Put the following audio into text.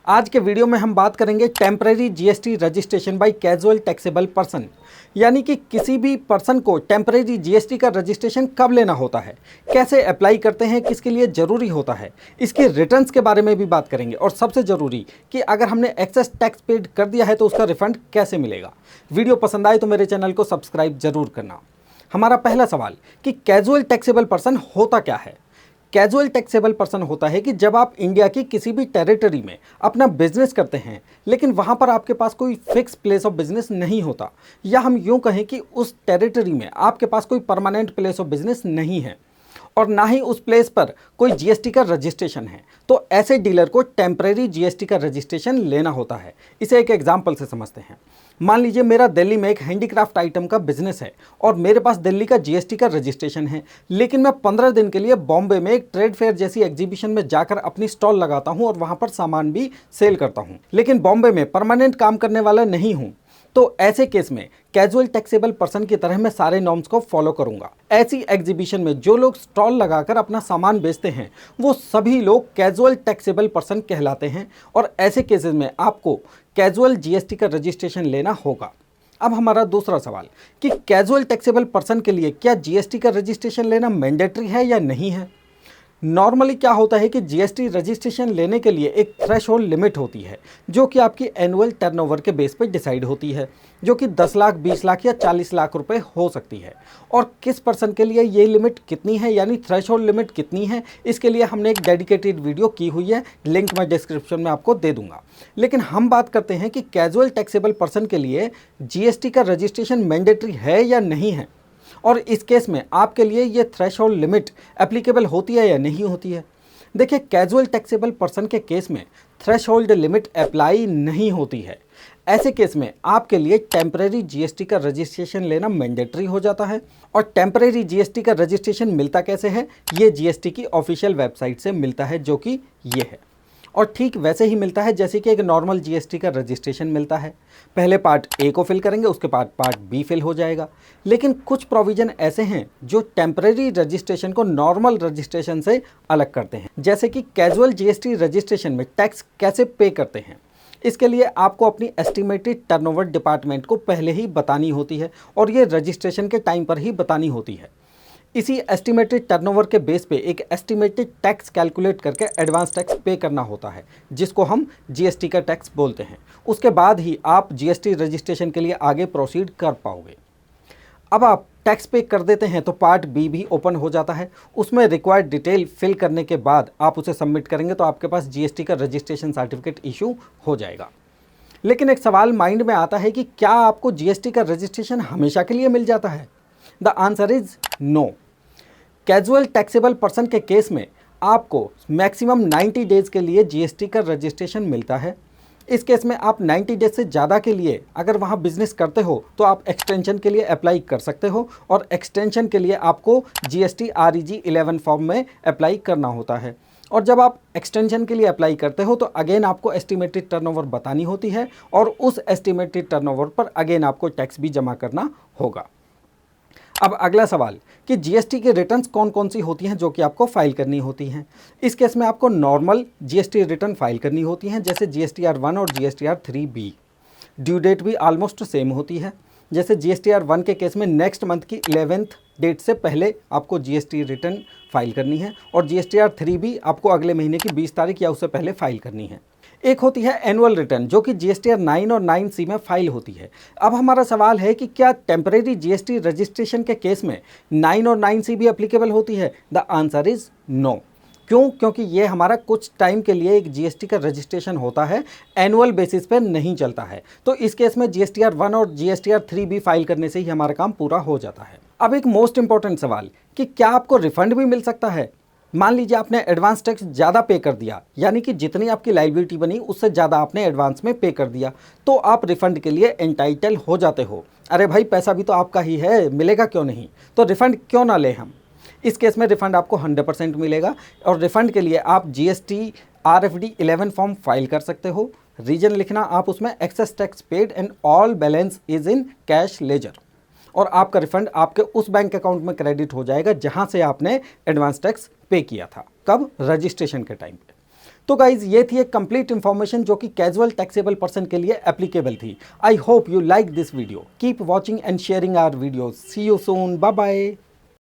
आज के वीडियो में हम बात करेंगे temporary GST registration bye casual taxable person, यानी कि किसी भी पर्सन को टेम्परेरी जीएसटी का रजिस्ट्रेशन कब लेना होता है, कैसे अप्लाई करते हैं, किसके लिए ज़रूरी होता है, इसके रिटर्न्स के बारे में भी बात करेंगे और सबसे ज़रूरी कि अगर हमने एक्सेस टैक्स पेड कर दिया है तो उसका रिफंड कैसे मिलेगा। वीडियो पसंद आए तो मेरे चैनल को सब्सक्राइब जरूर करना। हमारा पहला सवाल कि कैजुअल टैक्सेबल पर्सन होता क्या है। कैजुअल टैक्सेबल पर्सन होता है कि जब आप इंडिया की किसी भी टेरिटरी में अपना बिजनेस करते हैं लेकिन वहां पर आपके पास कोई फिक्स प्लेस ऑफ बिजनेस नहीं होता, या हम यूं कहें कि उस टेरिटरी में आपके पास कोई परमानेंट प्लेस ऑफ बिजनेस नहीं है और ना ही उस प्लेस पर कोई जीएसटी का रजिस्ट्रेशन है, तो ऐसे डीलर को टेम्परेरी जीएसटी का रजिस्ट्रेशन लेना होता है। इसे एक एग्जांपल से समझते हैं। मान लीजिए मेरा दिल्ली में एक हैंडीक्राफ्ट आइटम का बिजनेस है और मेरे पास दिल्ली का जीएसटी का रजिस्ट्रेशन है, लेकिन मैं 15 दिन के लिए बॉम्बे में एक ट्रेड फेयर जैसी एग्जीबिशन में जाकर अपनी स्टॉल लगाता हूं और वहां पर सामान भी सेल करता हूं, लेकिन बॉम्बे में परमानेंट काम करने वाला नहीं हूं। तो ऐसे केस में कैजुअल टैक्सेबल पर्सन की तरह मैं सारे नॉर्म्स को फॉलो करूंगा। ऐसी एग्जीबिशन में जो लोग स्टॉल लगाकर अपना सामान बेचते हैं वो सभी लोग कैजुअल टैक्सेबल पर्सन कहलाते हैं और ऐसे केसेस में आपको कैजुअल जीएसटी का रजिस्ट्रेशन लेना होगा। अब हमारा दूसरा सवाल कि कैजुअल टैक्सेबल पर्सन के लिए क्या जीएसटी का रजिस्ट्रेशन लेना मैंडेटरी है या नहीं है। नॉर्मली क्या होता है कि जीएसटी रजिस्ट्रेशन लेने के लिए एक थ्रेशोल्ड लिमिट होती है जो कि आपकी एनुअल टर्नओवर के बेस पर डिसाइड होती है, जो कि 10 लाख, 20 लाख या 40 लाख रुपए हो सकती है। और किस पर्सन के लिए ये लिमिट कितनी है, यानी थ्रेशोल्ड लिमिट कितनी है, इसके लिए हमने एक डेडिकेटेड वीडियो की हुई है, लिंक मैं डिस्क्रिप्शन में आपको दे दूंगा। लेकिन हम बात करते हैं कि कैजुअल टैक्सेबल पर्सन के लिए जीएसटी का रजिस्ट्रेशन मैंडेटरी है या नहीं है, और इस केस में आपके लिए ये थ्रेशोल्ड लिमिट एप्लीकेबल होती है या नहीं होती है। देखिए, कैजुअल टैक्सेबल पर्सन के केस में थ्रेशोल्ड लिमिट अप्लाई नहीं होती है। ऐसे केस में आपके लिए टेम्परेरी जीएसटी का रजिस्ट्रेशन लेना मैंडेटरी हो जाता है। और टेम्परेरी जीएसटी का रजिस्ट्रेशन मिलता कैसे है, ये जीएसटी की ऑफिशियल वेबसाइट से मिलता है, जो कि ये है। और ठीक वैसे ही मिलता है जैसे कि एक नॉर्मल जीएसटी का रजिस्ट्रेशन मिलता है। पहले पार्ट ए को फिल करेंगे, उसके बाद पार्ट बी फिल हो जाएगा। लेकिन कुछ प्रोविज़न ऐसे हैं जो टेम्परेरी रजिस्ट्रेशन को नॉर्मल रजिस्ट्रेशन से अलग करते हैं, जैसे कि कैजुअल जीएसटी रजिस्ट्रेशन में टैक्स कैसे पे करते हैं। इसके लिए आपको अपनी एस्टिमेटेड टर्नओवर डिपार्टमेंट को पहले ही बतानी होती है और ये रजिस्ट्रेशन के टाइम पर ही बतानी होती है। इसी एस्टिमेटेड टर्नओवर के बेस पे एक एस्टिमेटेड टैक्स कैलकुलेट करके एडवांस टैक्स पे करना होता है, जिसको हम जीएसटी का टैक्स बोलते हैं। उसके बाद ही आप जीएसटी रजिस्ट्रेशन के लिए आगे प्रोसीड कर पाओगे। अब आप टैक्स पे कर देते हैं तो पार्ट बी भी ओपन हो जाता है। उसमें रिक्वायर्ड डिटेल फिल करने के बाद आप उसे सबमिट करेंगे तो आपके पास जीएसटी का रजिस्ट्रेशन सर्टिफिकेट इशू हो जाएगा। लेकिन एक सवाल माइंड में आता है कि क्या आपको जीएसटी का रजिस्ट्रेशन हमेशा के लिए मिल जाता है। The answer is no. Casual taxable person के केस में आपको मैक्सिमम 90 डेज़ के लिए जीएसटी का रजिस्ट्रेशन मिलता है। इस केस में आप 90 डेज से ज़्यादा के लिए अगर वहाँ बिजनेस करते हो तो आप एक्सटेंशन के लिए अप्लाई कर सकते हो, और एक्सटेंशन के लिए आपको जीएसटी REG 11 फॉर्म में अप्लाई करना होता है। और जब आप एक्सटेंशन के लिए अप्लाई करते हो तो अगेन आपको एस्टिमेटेड टर्नओवर बतानी होती है और उस एस्टिमेटेड टर्नओवर पर अगेन आपको टैक्स भी जमा करना होगा। अब अगला सवाल कि जीएसटी के रिटर्न्स कौन कौन सी होती हैं जो कि आपको फाइल करनी होती हैं। इस केस में आपको नॉर्मल जीएसटी रिटर्न फाइल करनी होती हैं, जैसे GSTR 1 और GSTR 3B। ड्यू डेट भी ऑलमोस्ट सेम होती है। जैसे GSTR 1 के केस में नेक्स्ट मंथ की 11th डेट से पहले आपको जीएसटी रिटर्न फाइल करनी है, और GSTR 3B आपको अगले महीने की 20 तारीख या उससे पहले फाइल करनी है। एक होती है एनुअल रिटर्न जो कि GSTR 9 और 9C में फाइल होती है। अब हमारा सवाल है कि क्या टेम्परेरी जीएसटी रजिस्ट्रेशन के केस में 9 और 9C भी एप्लीकेबल होती है। The answer is no. क्यों? क्योंकि ये हमारा कुछ टाइम के लिए एक जीएसटी का रजिस्ट्रेशन होता है, एनुअल बेसिस पे नहीं चलता है। तो इस केस में GSTR 1 और GSTR 3B फाइल करने से ही हमारा काम पूरा हो जाता है। अब एक मोस्ट इंपॉर्टेंट सवाल कि क्या आपको रिफंड भी मिल सकता है। मान लीजिए आपने एडवांस टैक्स ज़्यादा पे कर दिया, यानी कि जितनी आपकी लायबिलिटी बनी उससे ज़्यादा आपने एडवांस में पे कर दिया, तो आप रिफ़ंड के लिए एंटाइटल हो जाते हो। अरे भाई, पैसा भी तो आपका ही है, मिलेगा क्यों नहीं, तो रिफ़ंड क्यों ना लें हम। इस केस में रिफ़ंड आपको 100% मिलेगा, और रिफ़ंड के लिए आप GST RFD 11 फॉर्म फाइल कर सकते हो। रीजन लिखना आप उसमें excess tax paid and all balance is in cash ledger, और आपका रिफंड आपके उस बैंक अकाउंट में क्रेडिट हो जाएगा जहां से आपने एडवांस टैक्स पे किया था। कब? रजिस्ट्रेशन के टाइम पे। तो गाइज ये थी एक कंप्लीट इन्फॉर्मेशन जो कि कैजुअल टैक्सेबल पर्सन के लिए एप्लीकेबल थी। I hope you like this video. Keep watching and sharing our videos. See you soon. Bye bye.